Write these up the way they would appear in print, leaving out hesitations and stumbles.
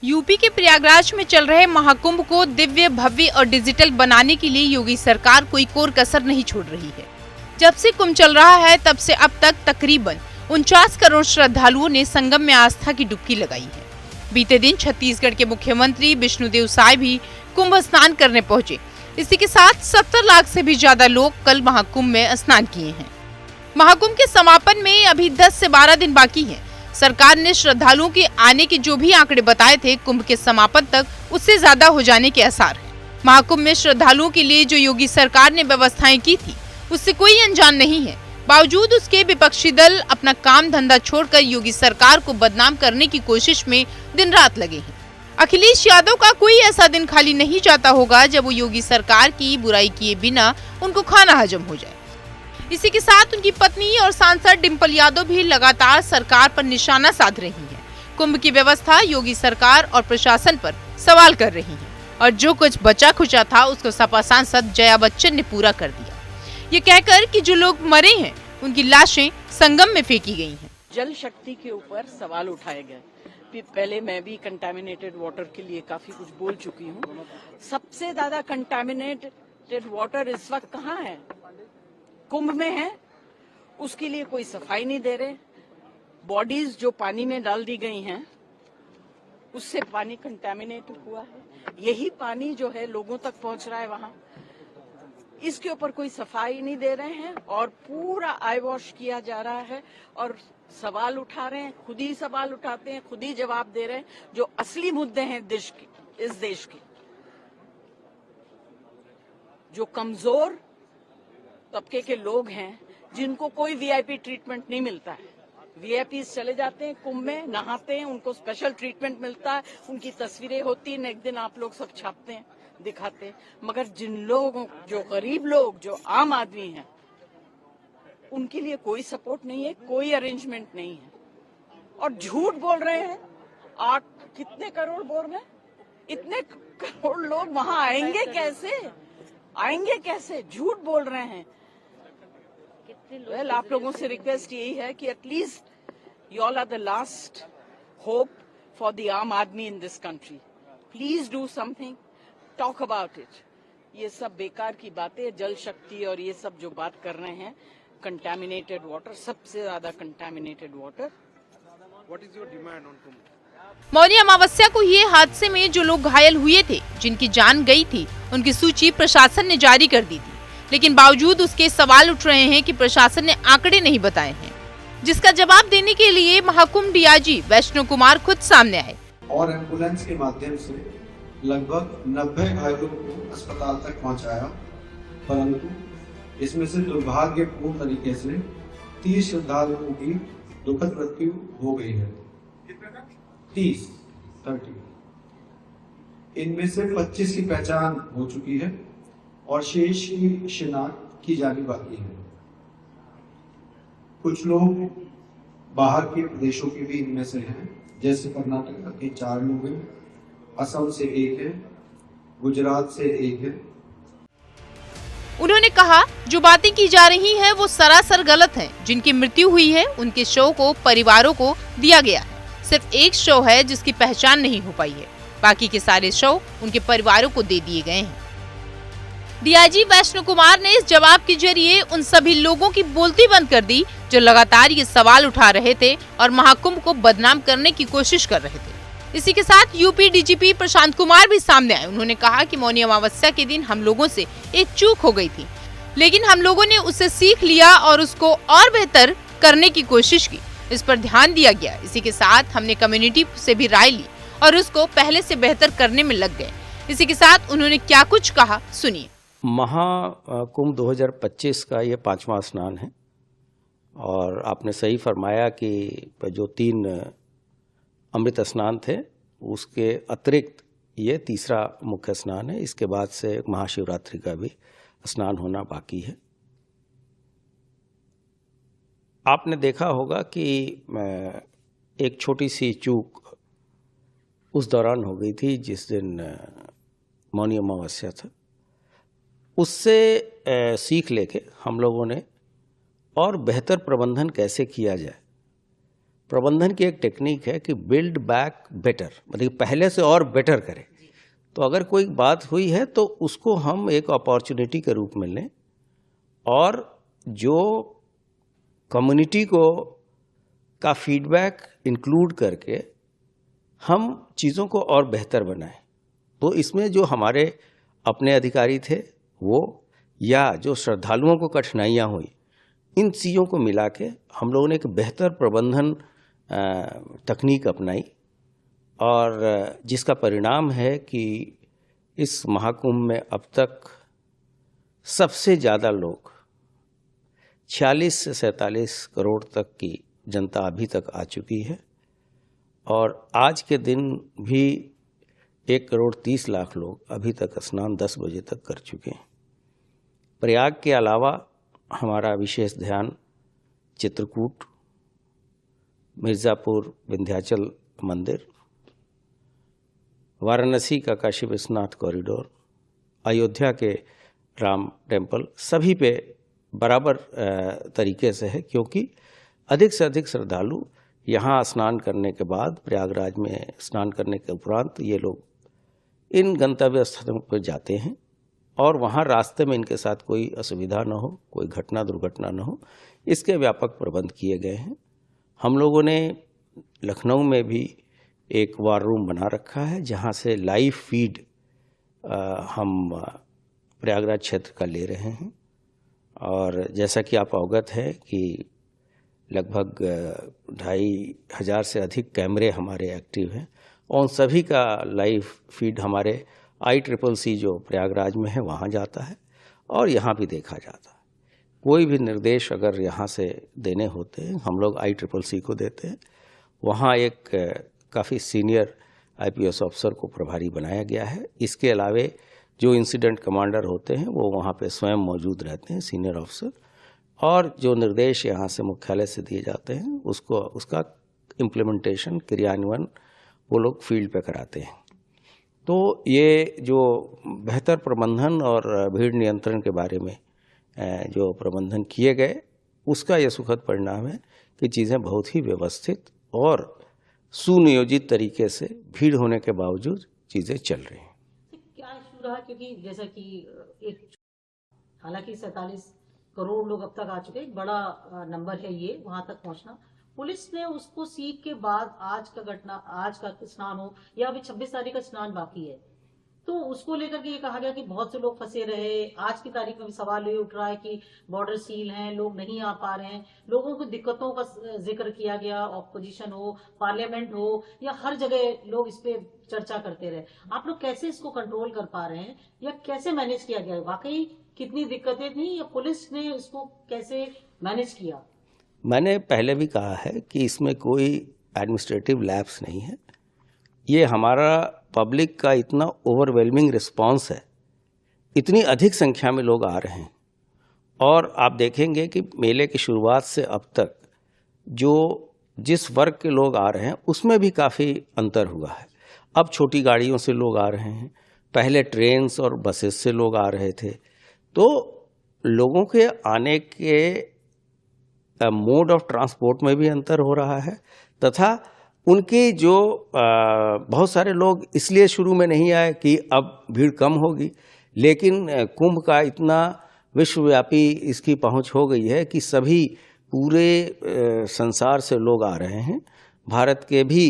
UP के प्रयागराज में चल रहे महाकुंभ को दिव्य, भव्य और डिजिटल बनाने के लिए योगी सरकार कोई कोर कसर नहीं छोड़ रही है। जब से कुंभ चल रहा है तब से अब तक तकरीबन 49 करोड़ श्रद्धालुओं ने संगम में आस्था की डुबकी लगाई है। बीते दिन छत्तीसगढ़ के मुख्यमंत्री विष्णुदेव साय भी कुंभ स्नान करने पहुंचे। इसी के साथ 70 लाख से भी ज्यादा लोग कल महाकुंभ में स्नान किए हैं। महाकुंभ के समापन में अभी 10 से 12 दिन बाकी हैं। सरकार ने श्रद्धालुओं के आने के जो भी आंकड़े बताए थे, कुंभ के समापन तक उससे ज्यादा हो जाने के आसार हैं। महाकुंभ में श्रद्धालुओं के लिए जो योगी सरकार ने व्यवस्थाएं की थी, उससे कोई अनजान नहीं है। बावजूद उसके विपक्षी दल अपना काम धंधा छोड़कर योगी सरकार को बदनाम करने की कोशिश में दिन रात लगे हैं। अखिलेश यादव का कोई ऐसा दिन खाली नहीं जाता होगा जब वो योगी सरकार की बुराई किए बिना उनको खाना हजम हो जाए। इसी के साथ उनकी पत्नी और सांसद डिंपल यादव भी लगातार सरकार पर निशाना साध रही हैं। कुंभ की व्यवस्था योगी सरकार और प्रशासन पर सवाल कर रही हैं और जो कुछ बचा खुचा था उसको सपा सांसद जया बच्चन ने पूरा कर दिया, ये कहकर कि जो लोग मरे हैं उनकी लाशें संगम में फेंकी गई हैं। जल शक्ति के ऊपर सवाल उठाए गए। पहले मैं भी कंटामिनेटेड वाटर के लिए काफी कुछ बोल चुकी हूँ। सबसे ज्यादा कंटामिनेटेड वाटर इस वक्त कहाँ है? कुंभ में है। उसके लिए कोई सफाई नहीं दे रहे। बॉडीज जो पानी में डाल दी गई हैं, उससे पानी कंटामिनेट हुआ है। यही पानी जो है लोगों तक पहुंच रहा है वहां। इसके ऊपर कोई सफाई नहीं दे रहे हैं और पूरा आई वॉश किया जा रहा है और सवाल उठा रहे हैं। खुद ही सवाल उठाते हैं, खुद ही जवाब दे रहे हैं। जो असली मुद्दे हैं इस देश के, जो कमजोर तबके के लोग हैं, जिनको कोई वीआईपी ट्रीटमेंट नहीं मिलता है। वीआईपी चले जाते हैं कुंभ में, नहाते हैं, उनको स्पेशल ट्रीटमेंट मिलता है, उनकी तस्वीरें होती हैं, नेक्स्ट दिन आप लोग सब छापते हैं, दिखाते हैं। मगर जिन लोगों, जो गरीब लोग, जो आम आदमी हैं, उनके लिए कोई सपोर्ट नहीं है, कोई अरेंजमेंट नहीं है। और झूठ बोल रहे हैं। 8 कितने करोड़ बोल रहे हैं? इतने करोड़ लोग वहां आएंगे कैसे? आएंगे कैसे? झूठ बोल रहे हैं। आप लोगों से रिक्वेस्ट यही है कि at least you all are the last hope for the aam aadmi in this country. Please do something, talk about it. ये सब बेकार की बातें, जल शक्ति और ये सब जो बात कर रहे हैं, कंटामिनेटेड वाटर, सबसे ज्यादा contaminated water. What is your demand on Kumbh? Mauni Amavasya को ये हादसे में जो लोग घायल हुए थे, जिनकी जान गई थी, उनकी सूची प्रशासन ने जारी कर दी थी। लेकिन बावजूद उसके सवाल उठ रहे हैं कि प्रशासन ने आंकड़े नहीं बताए हैं, जिसका जवाब देने के लिए महाकुंभ डीआईजी वैष्णो कुमार खुद सामने आए और एम्बुलेंस के माध्यम से लगभग 90 घायलों को अस्पताल तक पहुंचाया, परंतु इसमें से दुर्भाग्यपूर्ण तरीके से 30 श्रद्धालुओं की दुखद मृत्यु हो गई है। 30 इनमें से 25 की पहचान हो चुकी है और शेष की शिनाख्त की जानी बाकी है। कुछ लोग बाहर के प्रदेशों के भी इनमें से हैं, जैसे कर्नाटक के 4 लोग हैं, असम से 1 है, गुजरात से 1 है। उन्होंने कहा, जो बातें की जा रही हैं वो सरासर गलत हैं। जिनकी मृत्यु हुई है उनके शव को परिवारों को दिया गया है। सिर्फ एक शव है जिसकी पहचान नहीं हो पाई है, बाकी के सारे शव उनके परिवारों को दे दिए गए हैं। डीआईजी वैष्णो कुमार ने इस जवाब के जरिए उन सभी लोगों की बोलती बंद कर दी जो लगातार ये सवाल उठा रहे थे और महाकुंभ को बदनाम करने की कोशिश कर रहे थे। इसी के साथ यूपी डीजीपी प्रशांत कुमार भी सामने आए। उन्होंने कहा कि मौनी अमावस्या के दिन हम लोगों से एक चूक हो गई थी, लेकिन हम लोगों ने उससे सीख लिया और उसको और बेहतर करने की कोशिश की। इस पर ध्यान दिया गया। इसी के साथ हमने कम्युनिटी से भी राय ली और उसको पहले से बेहतर करने में लग गए। इसी के साथ उन्होंने क्या कुछ कहा, सुनिए। महाकुंभ 2025 का ये 5वां स्नान है और आपने सही फरमाया कि जो 3 अमृत स्नान थे उसके अतिरिक्त ये तीसरा मुख्य स्नान है। इसके बाद से महाशिवरात्रि का भी स्नान होना बाकी है। आपने देखा होगा कि एक छोटी सी चूक उस दौरान हो गई थी जिस दिन मौनी अमावस्या था। उससे सीख लेके हम लोगों ने और बेहतर प्रबंधन कैसे किया जाए प्रबंधन की एक टेक्निक है कि बिल्ड बैक बेटर, मतलब पहले से और बेटर करें। तो अगर कोई बात हुई है तो उसको हम एक अपॉर्चुनिटी के रूप में लें और जो कम्युनिटी को का फीडबैक इंक्लूड करके हम चीज़ों को और बेहतर बनाएं। तो इसमें जो हमारे अपने अधिकारी थे वो, या जो श्रद्धालुओं को कठिनाइयाँ हुई, इन चीज़ों को मिला के हम लोगों ने एक बेहतर प्रबंधन तकनीक अपनाई और जिसका परिणाम है कि इस महाकुंभ में अब तक सबसे ज़्यादा लोग 46 से 47 करोड़ तक की जनता अभी तक आ चुकी है और आज के दिन भी 1,30,00,000 लोग अभी तक स्नान 10 बजे तक कर चुके हैं। प्रयाग के अलावा हमारा विशेष ध्यान चित्रकूट, मिर्ज़ापुर विंध्याचल मंदिर, वाराणसी का काशी विश्वनाथ कॉरिडोर, अयोध्या के राम टेम्पल, सभी पे बराबर तरीके से है, क्योंकि अधिक से अधिक श्रद्धालु यहाँ स्नान करने के बाद, प्रयागराज में स्नान करने के उपरांत ये लोग इन गंतव्य स्थलों पर जाते हैं और वहाँ रास्ते में इनके साथ कोई असुविधा न हो, कोई घटना दुर्घटना न हो, इसके व्यापक प्रबंध किए गए हैं। हम लोगों ने लखनऊ में भी एक वार रूम बना रखा है जहाँ से लाइव फीड हम प्रयागराज क्षेत्र का ले रहे हैं और जैसा कि आप अवगत है कि लगभग 2,500 से अधिक कैमरे हमारे एक्टिव हैं और उन सभी का लाइव फीड हमारे ICCC जो प्रयागराज में है वहाँ जाता है और यहाँ भी देखा जाता है। कोई भी निर्देश अगर यहाँ से देने होते हैं हम लोग ICCC को देते हैं। वहाँ एक काफ़ी सीनियर IPS ऑफिसर को प्रभारी बनाया गया है। इसके अलावे जो इंसिडेंट कमांडर होते हैं वो वहाँ पे स्वयं मौजूद रहते हैं, सीनियर ऑफिसर, और जो निर्देश यहाँ से मुख्यालय से दिए जाते हैं उसका इम्प्लीमेंटेशन, क्रियान्वयन वो लोग फील्ड पे कराते हैं। तो ये जो बेहतर प्रबंधन और भीड़ नियंत्रण के बारे में जो प्रबंधन किए गए उसका ये सुखद परिणाम है कि चीज़ें बहुत ही व्यवस्थित और सुनियोजित तरीके से भीड़ होने के बावजूद चीज़ें चल रही हैं। क्या इशू रहा, क्योंकि जैसा कि हालांकि 47 करोड़ लोग अब तक आ चुके, एक बड़ा नंबर है ये, वहां तक पहुंचना। पुलिस ने उसको सीख के बाद आज का स्नान हो या अभी 26 तारीख का स्नान बाकी है, तो उसको लेकर के ये कहा गया कि बहुत से लोग फंसे रहे। आज की तारीख में भी सवाल ये उठ रहा है कि बॉर्डर सील हैं, लोग नहीं आ पा रहे हैं, लोगों की दिक्कतों का जिक्र किया गया, ऑपोजिशन हो, पार्लियामेंट हो, या हर जगह लोग इस पे चर्चा करते रहे। आप लोग कैसे इसको कंट्रोल कर पा रहे हैं या कैसे मैनेज किया गया? वाकई कितनी दिक्कतें थी या पुलिस ने इसको कैसे मैनेज किया? मैंने पहले भी कहा है कि इसमें कोई एडमिनिस्ट्रेटिव लैप्स नहीं है। ये हमारा पब्लिक का इतना ओवरवेलमिंग रिस्पांस है, इतनी अधिक संख्या में लोग आ रहे हैं और आप देखेंगे कि मेले की शुरुआत से अब तक जो जिस वर्ग के लोग आ रहे हैं उसमें भी काफ़ी अंतर हुआ है। अब छोटी गाड़ियों से लोग आ रहे हैं, पहले ट्रेन्स और बसेस से लोग आ रहे थे। तो लोगों के आने के मोड ऑफ ट्रांसपोर्ट में भी अंतर हो रहा है तथा उनके जो बहुत सारे लोग इसलिए शुरू में नहीं आए कि अब भीड़ कम होगी, लेकिन कुंभ का इतना विश्वव्यापी इसकी पहुंच हो गई है कि सभी पूरे संसार से लोग आ रहे हैं। भारत के भी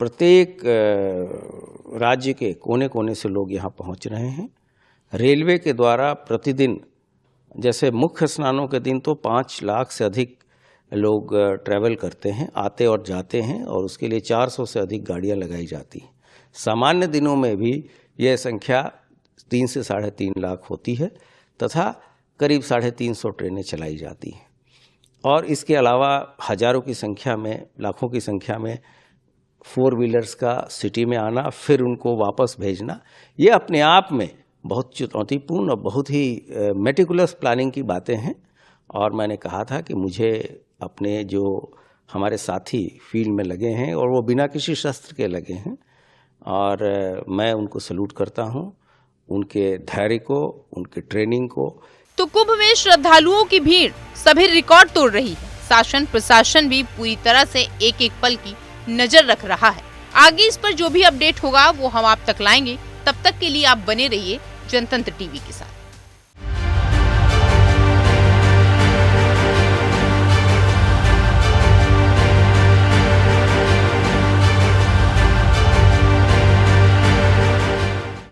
प्रत्येक राज्य के कोने कोने से लोग यहाँ पहुँच रहे हैं। रेलवे के द्वारा प्रतिदिन, जैसे मुख्य स्नानों के दिन तो 5 लाख से अधिक लोग ट्रैवल करते हैं, आते और जाते हैं, और उसके लिए 400 से अधिक गाड़ियां लगाई जाती हैं। सामान्य दिनों में भी यह संख्या 3 से 3.5 लाख होती है तथा करीब 350 ट्रेनें चलाई जाती हैं। और इसके अलावा हजारों की संख्या में, लाखों की संख्या में 4 व्हीलर्स का सिटी में आना, फिर उनको वापस भेजना, ये अपने आप में बहुत चुनौतीपूर्ण और बहुत ही मेटिकुलस प्लानिंग की बातें हैं। और मैंने कहा था कि मुझे अपने जो हमारे साथी फील्ड में लगे हैं और वो बिना किसी शस्त्र के लगे हैं, और मैं उनको सैल्यूट करता हूं, उनके धैर्य को, उनके ट्रेनिंग को। तो कुंभ में श्रद्धालुओं की भीड़ सभी रिकॉर्ड तोड़ रही है। शासन प्रशासन भी पूरी तरह से एक एक पल की नजर रख रहा है। आगे इस पर जो भी अपडेट होगा वो हम आप तक लाएंगे। तब तक के लिए आप बने रहिए जनतंत्र टीवी के साथ।